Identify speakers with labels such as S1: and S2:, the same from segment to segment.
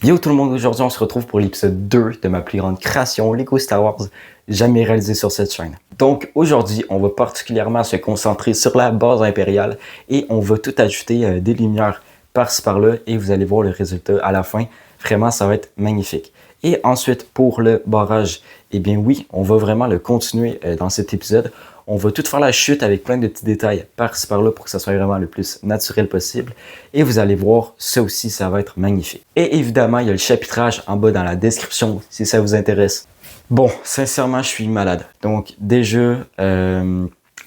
S1: Yo tout le monde, aujourd'hui on se retrouve pour l'épisode 2 de ma plus grande création, Lego Star Wars, jamais réalisée sur cette chaîne. Donc aujourd'hui, on va particulièrement se concentrer sur la base impériale et on va tout ajouter des lumières par-ci par-là et vous allez voir le résultat à la fin. Vraiment, ça va être magnifique. Et ensuite, pour le barrage, eh bien oui, on va vraiment le continuer dans cet épisode. On va tout faire la chute avec plein de petits détails par-ci par-là pour que ça soit vraiment le plus naturel possible. Et vous allez voir, ça aussi, ça va être magnifique. Et évidemment, il y a le chapitrage en bas dans la description si ça vous intéresse. Bon, sincèrement, je suis malade. Donc déjà,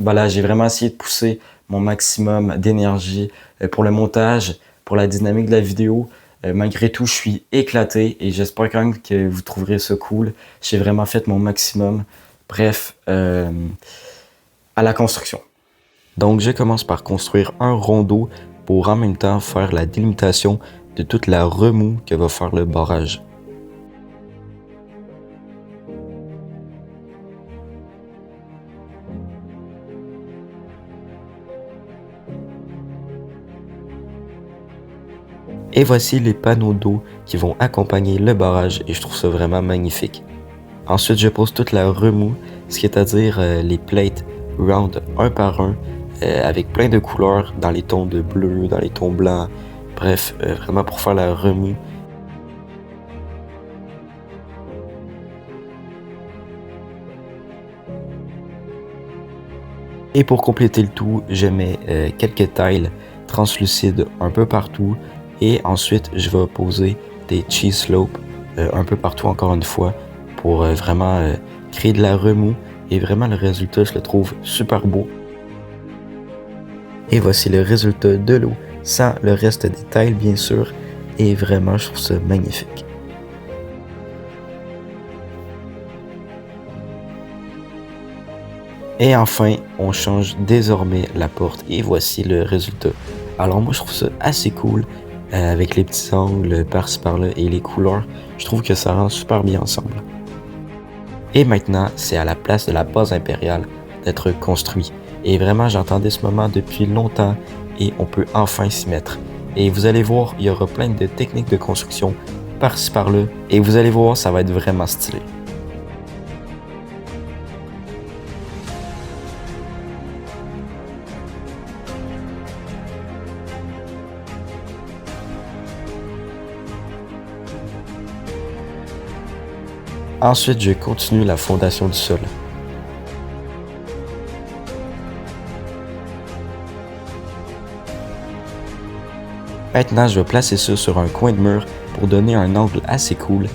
S1: voilà, j'ai vraiment essayé de pousser mon maximum d'énergie pour le montage, pour la dynamique de la vidéo. Malgré tout, je suis éclaté et j'espère quand même que vous trouverez ça cool. J'ai vraiment fait mon maximum. Bref, à la construction. Donc, je commence par construire un rondeau pour en même temps faire la délimitation de toute la remue que va faire le barrage. Et voici les panneaux d'eau qui vont accompagner le barrage et je trouve ça vraiment magnifique. Ensuite, je pose toute la remue, ce qui est à dire les plates round un par un avec plein de couleurs dans les tons de bleu, dans les tons blancs. Bref, vraiment pour faire la remue. Et pour compléter le tout, je mets quelques tiles translucides un peu partout. Et ensuite, je vais poser des cheese slopes un peu partout encore une fois pour vraiment créer de la remue. Et vraiment, le résultat, je le trouve super beau. Et voici le résultat de l'eau, sans le reste des tiles bien sûr. Et vraiment, je trouve ça magnifique. Et enfin, on change désormais la porte et voici le résultat. Alors moi, je trouve ça assez cool avec les petits angles par-ci par-là et les couleurs. Je trouve que ça rend super bien ensemble. Et maintenant, c'est à la place de la base impériale d'être construit. Et vraiment, j'attendais ce moment depuis longtemps et on peut enfin s'y mettre. Et vous allez voir, il y aura plein de techniques de construction par-ci par-là. Et vous allez voir, ça va être vraiment stylé. Ensuite, je continue la fondation du sol. Maintenant, je vais placer ça sur un coin de mur pour donner un angle assez cool.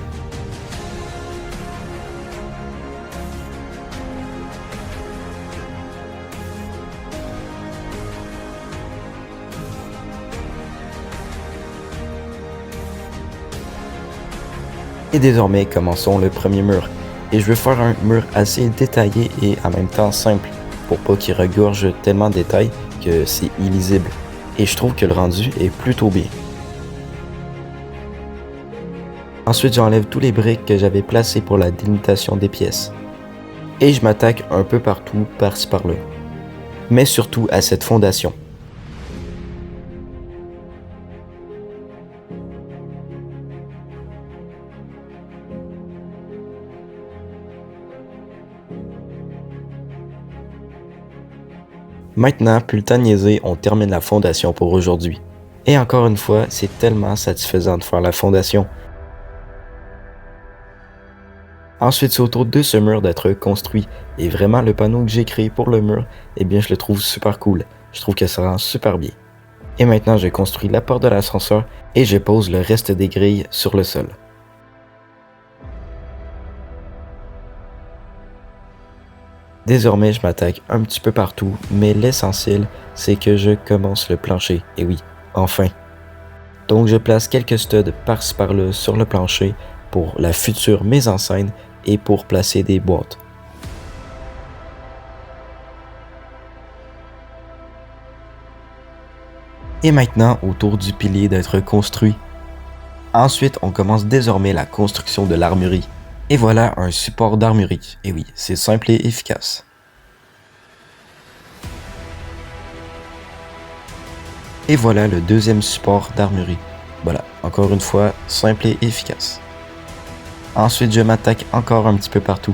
S1: Et désormais, commençons le premier mur. Et je veux faire un mur assez détaillé et en même temps simple, pour pas qu'il regorge tellement de détails que c'est illisible. Et je trouve que le rendu est plutôt bien. Ensuite, j'enlève tous les briques que j'avais placées pour la délimitation des pièces. Et je m'attaque un peu partout, par-ci par-là. Mais surtout à cette fondation. Maintenant, plus le temps de niaiser, on termine la fondation pour aujourd'hui. Et encore une fois, c'est tellement satisfaisant de faire la fondation. Ensuite, c'est au tour de ce mur d'être construit. Et vraiment, le panneau que j'ai créé pour le mur, eh bien, je le trouve super cool. Je trouve que ça rend super bien. Et maintenant, je construis la porte de l'ascenseur et je pose le reste des grilles sur le sol. Désormais, je m'attaque un petit peu partout, mais l'essentiel, c'est que je commence le plancher. Et oui, enfin. Donc, je place quelques studs par-ci par-là sur le plancher pour la future mise en scène et pour placer des boîtes. Et maintenant, au tour du pilier d'être construit. Ensuite, on commence désormais la construction de l'armurerie. Et voilà un support d'armurerie. Et oui, c'est simple et efficace. Et voilà le deuxième support d'armurerie. Voilà, encore une fois, simple et efficace. Ensuite, je m'attaque encore un petit peu partout.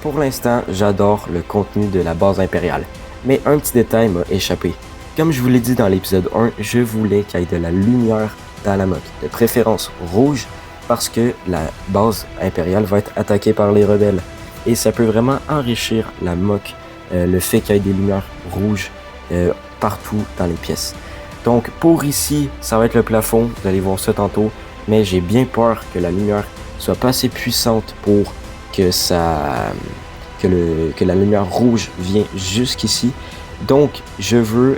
S1: Pour l'instant, j'adore le contenu de la base impériale, mais un petit détail m'a échappé. Comme je vous l'ai dit dans l'épisode 1, je voulais qu'il y ait de la lumière dans la moque, de préférence rouge, parce que la base impériale va être attaquée par les rebelles. Et ça peut vraiment enrichir la moque, le fait qu'il y ait des lumières rouges partout dans les pièces. Donc pour ici, ça va être le plafond, vous allez voir ça tantôt, mais j'ai bien peur que la lumière soit pas assez puissante pour que la lumière rouge vient jusqu'ici. Donc, je veux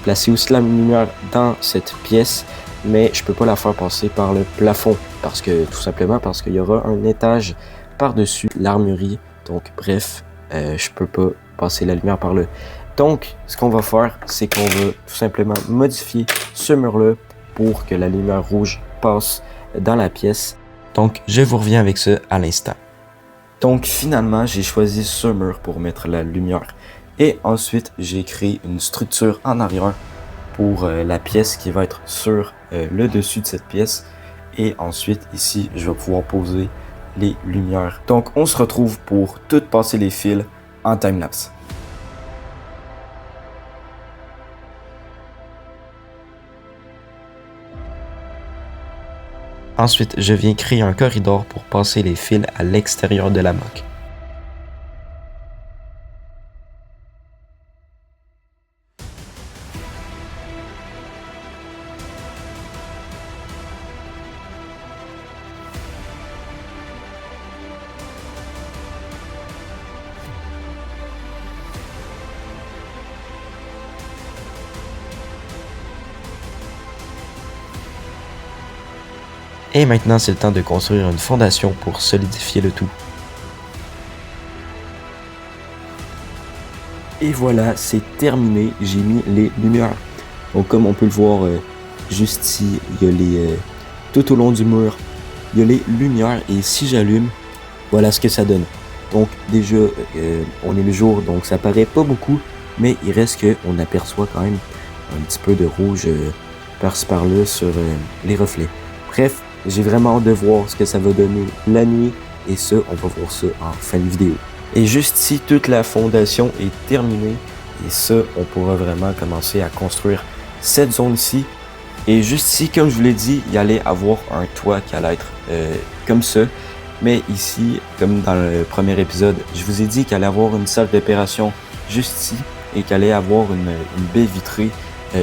S1: placer aussi la lumière dans cette pièce, mais je peux pas la faire passer par le plafond tout simplement parce qu'il y aura un étage par-dessus l'armurerie. Donc, bref, je peux pas passer la lumière par là. Donc, ce qu'on va faire, c'est qu'on va tout simplement modifier ce mur-là pour que la lumière rouge passe dans la pièce. Donc, je vous reviens avec ça à l'instant. Donc, finalement, j'ai choisi ce mur pour mettre la lumière. Et ensuite, j'ai créé une structure en arrière pour la pièce qui va être sur le dessus de cette pièce. Et ensuite, ici, je vais pouvoir poser les lumières. Donc, on se retrouve pour tout passer les fils en time-lapse. Ensuite, je viens créer un corridor pour passer les fils à l'extérieur de la moque. Et maintenant, c'est le temps de construire une fondation pour solidifier le tout. Et voilà, c'est terminé, j'ai mis les lumières. Donc comme on peut le voir juste ici, il y a tout au long du mur, il y a les lumières et si j'allume, voilà ce que ça donne. Donc déjà, on est le jour, donc ça paraît pas beaucoup, mais il reste qu'on aperçoit quand même un petit peu de rouge par-ci par-là sur les reflets. Bref, j'ai vraiment hâte de voir ce que ça va donner la nuit et ça, on va voir ça en fin de vidéo. Et juste ici, toute la fondation est terminée et ça, on pourra vraiment commencer à construire cette zone-ci. Et juste ici, comme je vous l'ai dit, il y allait avoir un toit qui allait être comme ça. Mais ici, comme dans le premier épisode, je vous ai dit qu'il allait avoir une salle d'opération juste ici et qu'il allait avoir une baie vitrée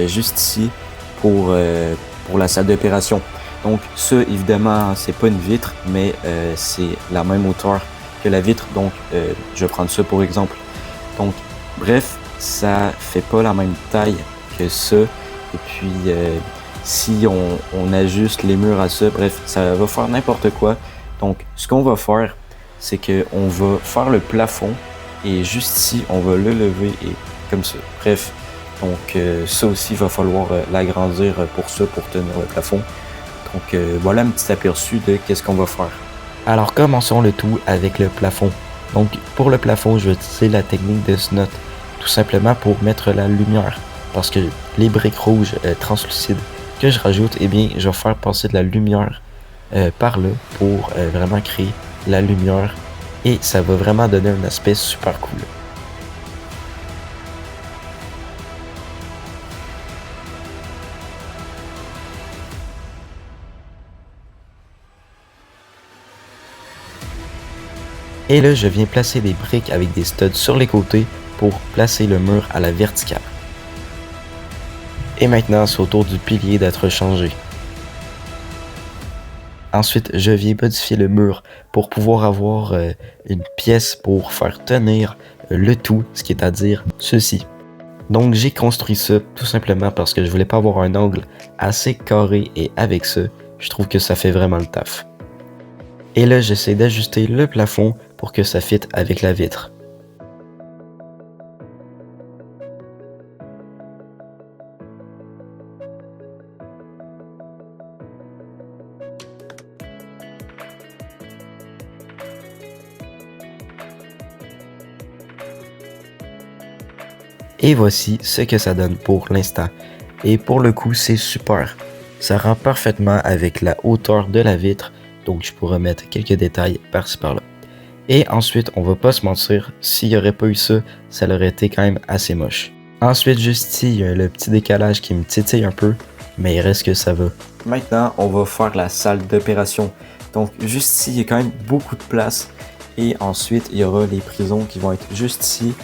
S1: juste ici pour la salle d'opération. Donc ça, évidemment, c'est pas une vitre, mais c'est la même hauteur que la vitre. Donc, je vais prendre ça pour exemple. Donc, bref, ça fait pas la même taille que ça. Et puis, si on ajuste les murs à ça, bref, ça va faire n'importe quoi. Donc, ce qu'on va faire, c'est qu'on va faire le plafond et juste ici, on va le lever et comme ça. Bref, donc ça aussi, il va falloir l'agrandir pour ça, pour tenir le plafond. Donc, voilà un petit aperçu de qu'est-ce qu'on va faire. Alors, commençons le tout avec le plafond. Donc, pour le plafond, je vais utiliser la technique de snot, tout simplement pour mettre la lumière. Parce que les briques rouges translucides que je rajoute, eh bien, je vais faire passer de la lumière par là pour vraiment créer la lumière et ça va vraiment donner un aspect super cool. Et là, je viens placer des briques avec des studs sur les côtés pour placer le mur à la verticale. Et maintenant, c'est au tour du pilier d'être changé. Ensuite, je viens modifier le mur pour pouvoir avoir une pièce pour faire tenir le tout, ce qui est à dire ceci. Donc j'ai construit ça tout simplement parce que je voulais pas avoir un angle assez carré et avec ça, je trouve que ça fait vraiment le taf. Et là, j'essaie d'ajuster le plafond pour que ça fitte avec la vitre. Et voici ce que ça donne pour l'instant. Et pour le coup, c'est super. Ça rend parfaitement avec la hauteur de la vitre, donc je pourrais mettre quelques détails par-ci par-là. Et ensuite, on va pas se mentir, s'il n'y aurait pas eu ça, ça aurait été quand même assez moche. Ensuite, juste ici, il y a le petit décalage qui me titille un peu, mais il reste que ça va. Maintenant, on va faire la salle d'opération. Donc, juste ici, il y a quand même beaucoup de place. Et ensuite, il y aura les prisons qui vont être juste ici.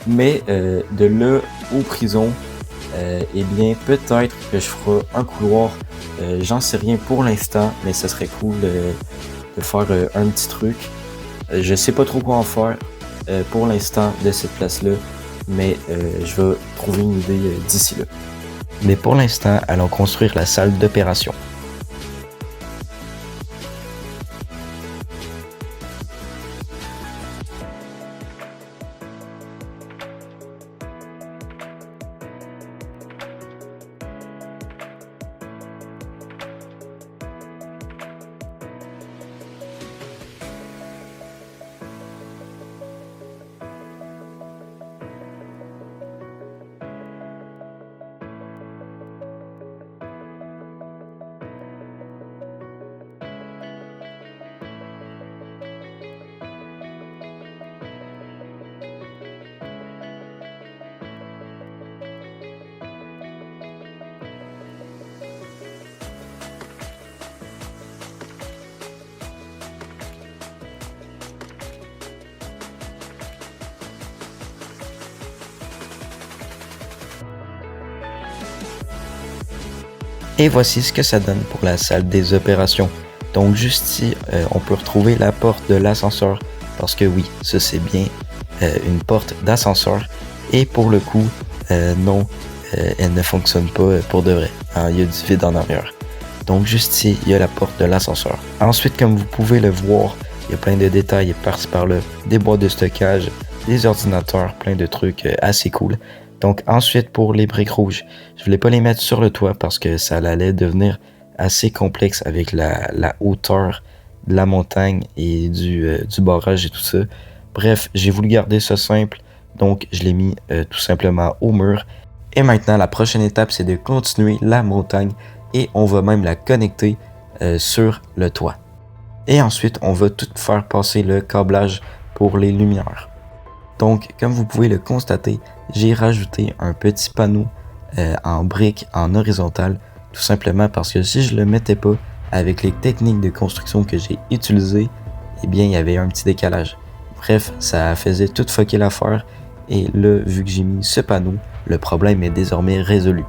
S1: Mais de là aux prisons, eh bien, peut-être que je ferai un couloir. J'en sais rien pour l'instant, mais ce serait cool de faire un petit truc. Je sais pas trop quoi en faire pour l'instant de cette place-là, mais je vais trouver une idée d'ici là. Mais pour l'instant, allons construire la salle d'opération. Et voici ce que ça donne pour la salle des opérations. Donc juste ici, on peut retrouver la porte de l'ascenseur. Parce que oui, ça c'est bien une porte d'ascenseur. Et pour le coup, non, elle ne fonctionne pas pour de vrai. Hein, il y a du vide en arrière. Donc juste ici, il y a la porte de l'ascenseur. Ensuite, comme vous pouvez le voir, il y a plein de détails par-ci par-là. Des boîtes de stockage, des ordinateurs, plein de trucs assez cool. Donc ensuite, pour les briques rouges, je voulais pas les mettre sur le toit parce que ça allait devenir assez complexe avec la hauteur de la montagne et du barrage et tout ça. Bref, j'ai voulu garder ça simple, donc je l'ai mis tout simplement au mur. Et maintenant, la prochaine étape, c'est de continuer la montagne et on va même la connecter sur le toit. Et ensuite, on va tout faire passer le câblage pour les lumières. Donc, comme vous pouvez le constater, j'ai rajouté un petit panneau en briques en horizontal, tout simplement parce que si je le mettais pas avec les techniques de construction que j'ai utilisées, eh bien, il y avait un petit décalage. Bref, ça faisait tout fucker l'affaire et là, vu que j'ai mis ce panneau, le problème est désormais résolu.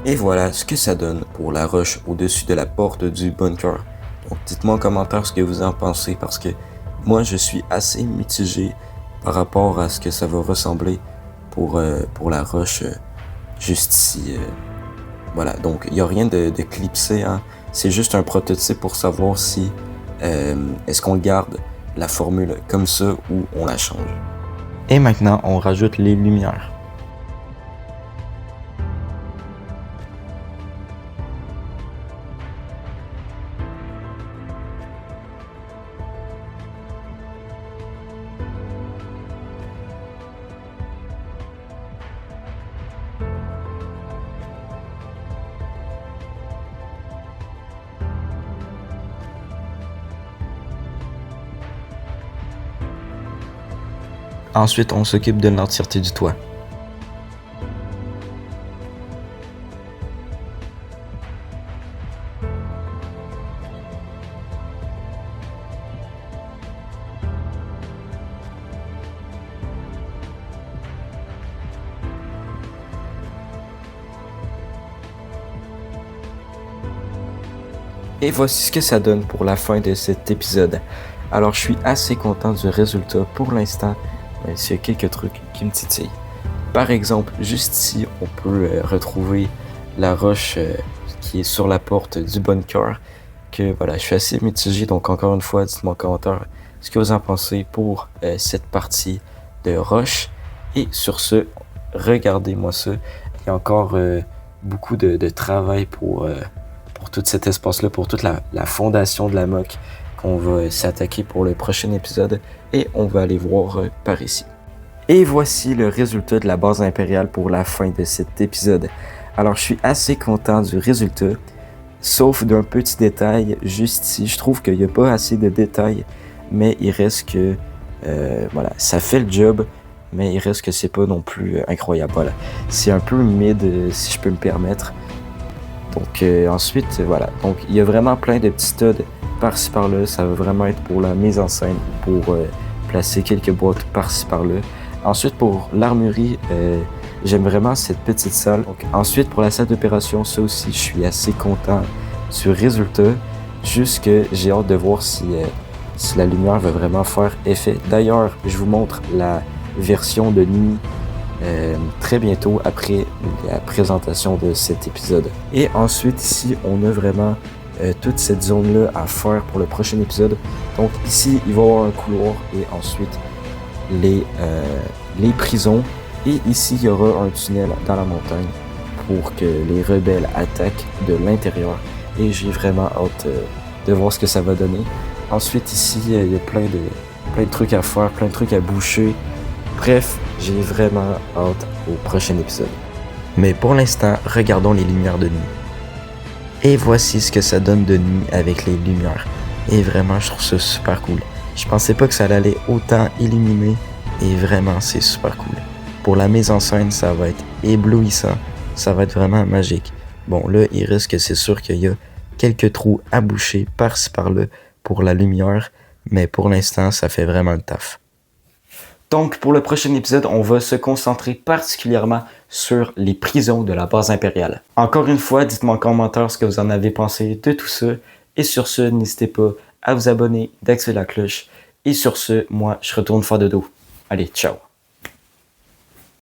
S1: Et voilà ce que ça donne pour la roche au-dessus de la porte du bunker. Donc dites-moi en commentaire ce que vous en pensez parce que moi je suis assez mitigé par rapport à ce que ça va ressembler pour la roche juste ici. Voilà, donc il n'y a rien de clipsé, hein. C'est juste un prototype pour savoir si est-ce qu'on garde la formule comme ça ou on la change. Et maintenant on rajoute les lumières. Ensuite, on s'occupe de l'entièreté du toit. Et voici ce que ça donne pour la fin de cet épisode. Alors, je suis assez content du résultat pour l'instant, même s'il y a quelques trucs qui me titillent. Par exemple, juste ici, on peut retrouver la roche qui est sur la porte du bunker. Que voilà, je suis assez mitigé, donc encore une fois, dites-moi en commentaire ce que vous en pensez pour cette partie de roche. Et sur ce, regardez-moi ça. Il y a encore beaucoup de travail pour tout cet espace-là, pour toute la fondation de la moque qu'on va s'attaquer pour le prochain épisode et on va aller voir par ici. Et voici le résultat de la base impériale pour la fin de cet épisode. Alors je suis assez content du résultat, sauf d'un petit détail juste ici. Je trouve qu'il n'y a pas assez de détails, mais il reste que, voilà, ça fait le job, mais il reste que c'est pas non plus incroyable. Voilà, c'est un peu mid si je peux me permettre. Donc ensuite, voilà, donc il y a vraiment plein de petits studs par-ci par-là. Ça va vraiment être pour la mise en scène, pour placer quelques boîtes par-ci par-là. Ensuite, pour l'armurerie, j'aime vraiment cette petite salle. Donc, ensuite, pour la salle d'opération, ça aussi, je suis assez content du résultat. Juste que j'ai hâte de voir si la lumière va vraiment faire effet. D'ailleurs, je vous montre la version de nuit très bientôt après la présentation de cet épisode. Et ensuite, ici, on a vraiment toute cette zone-là à faire pour le prochain épisode. Donc ici, il va y avoir un couloir et ensuite les prisons. Et ici, il y aura un tunnel dans la montagne pour que les rebelles attaquent de l'intérieur. Et j'ai vraiment hâte de voir ce que ça va donner. Ensuite, ici, il y a plein de trucs à faire, plein de trucs à boucher. Bref, j'ai vraiment hâte au prochain épisode. Mais pour l'instant, regardons les lumières de nuit. Et voici ce que ça donne de nuit avec les lumières. Et vraiment, je trouve ça super cool. Je pensais pas que ça allait autant illuminer. Et vraiment, c'est super cool. Pour la mise en scène, ça va être éblouissant. Ça va être vraiment magique. Bon, là, il risque, c'est sûr qu'il y a quelques trous à boucher par-ci par-là pour la lumière. Mais pour l'instant, ça fait vraiment le taf. Donc, pour le prochain épisode, on va se concentrer particulièrement sur les prisons de la base impériale. Encore une fois, dites-moi en commentaire ce que vous en avez pensé de tout ça. Et sur ce, n'hésitez pas à vous abonner, d'activer la cloche. Et sur ce, moi, je retourne faire dodo. Allez, ciao!